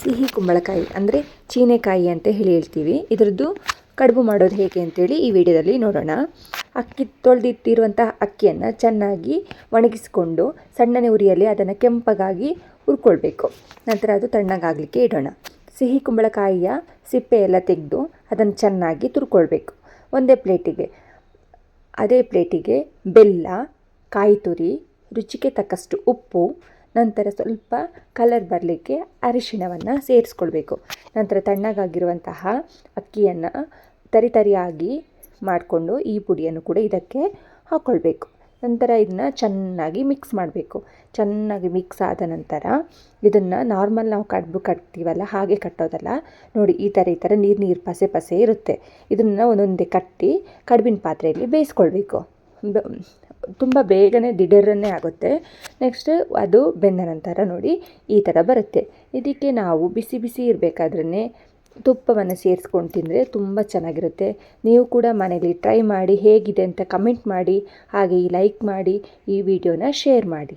ಸಿಹಿ ಕುಂಬಳಕಾಯಿ ಅಂದರೆ ಚೀನೆಕಾಯಿ ಅಂತ ಹೇಳ್ತೀವಿ. ಇದರದ್ದು ಕಡುಬು ಮಾಡೋದು ಹೇಗೆ ಅಂತೇಳಿ ಈ ವಿಡಿಯೋದಲ್ಲಿ ನೋಡೋಣ. ಅಕ್ಕಿ ತೊಳೆದಿಟ್ಟಿರುವಂತಹ ಅಕ್ಕಿಯನ್ನು ಚೆನ್ನಾಗಿ ಒಣಗಿಸಿಕೊಂಡು ಸಣ್ಣನೆ ಉರಿಯಲ್ಲಿ ಅದನ್ನು ಕೆಂಪಗಾಗಿ ಹುರ್ಕೊಳ್ಬೇಕು. ನಂತರ ಅದು ತಣ್ಣಗಾಗಲಿಕ್ಕೆ ಇಡೋಣ. ಸಿಹಿ ಕುಂಬಳಕಾಯಿಯ ಸಿಪ್ಪೆ ಎಲ್ಲ ತೆಗೆದು ಅದನ್ನು ಚೆನ್ನಾಗಿ ತುರ್ಕೊಳ್ಬೇಕು. ಅದೇ ಪ್ಲೇಟಿಗೆ ಬೆಲ್ಲ, ಕಾಯಿ ತುರಿ, ರುಚಿಗೆ ತಕ್ಕಷ್ಟು ಉಪ್ಪು, ನಂತರ ಸ್ವಲ್ಪ ಕಲರ್ ಬರಲಿಕ್ಕೆ ಅರಿಶಿಣವನ್ನು ಸೇರಿಸ್ಕೊಳ್ಬೇಕು. ನಂತರ ತಣ್ಣಗಾಗಿರುವಂತಹ ಅಕ್ಕಿಯನ್ನು ತರಿಯಾಗಿ ಮಾಡಿಕೊಂಡು ಈ ಪುಡಿಯನ್ನು ಕೂಡ ಇದಕ್ಕೆ ಹಾಕ್ಕೊಳ್ಬೇಕು. ನಂತರ ಇದನ್ನು ಚೆನ್ನಾಗಿ ಮಿಕ್ಸ್ ಮಾಡಬೇಕು. ಚೆನ್ನಾಗಿ ಮಿಕ್ಸ್ ಆದ ನಂತರ ಇದನ್ನು ನಾರ್ಮಲ್ ನಾವು ಕಡುಬು ಕಟ್ತೀವಲ್ಲ ಹಾಗೆ ಕಟ್ಟೋದಲ್ಲ. ನೋಡಿ ಈ ಥರ ನೀರು ಪಸೆ ಇರುತ್ತೆ. ಇದನ್ನು ಒಂದೊಂದೇ ಕಟ್ಟಿ ಕಡುಬಿನ ಪಾತ್ರೆಯಲ್ಲಿ ಬೇಯಿಸ್ಕೊಳ್ಬೇಕು. ತುಂಬ ಬೇಗನೆ ದಿಢೀರನ್ನೇ ಆಗುತ್ತೆ. ನೆಕ್ಸ್ಟ್ ಅದು ಬೆಂದ ನಂತರ ನೋಡಿ ಈ ಥರ ಬರುತ್ತೆ. ಇದಕ್ಕೆ ನಾವು ಬಿಸಿ ಇರಬೇಕಾದ್ರೇ ತುಪ್ಪವನ್ನು ಸೇರಿಸ್ಕೊಂಡು ತಿಂದರೆ ತುಂಬ ಚೆನ್ನಾಗಿರುತ್ತೆ. ನೀವು ಕೂಡ ಮನೇಲಿ ಟ್ರೈ ಮಾಡಿ, ಹೇಗಿದೆ ಅಂತ ಕಮೆಂಟ್ ಮಾಡಿ, ಹಾಗೆ ಲೈಕ್ ಮಾಡಿ, ಈ ವಿಡಿಯೋನ ಶೇರ್ ಮಾಡಿ.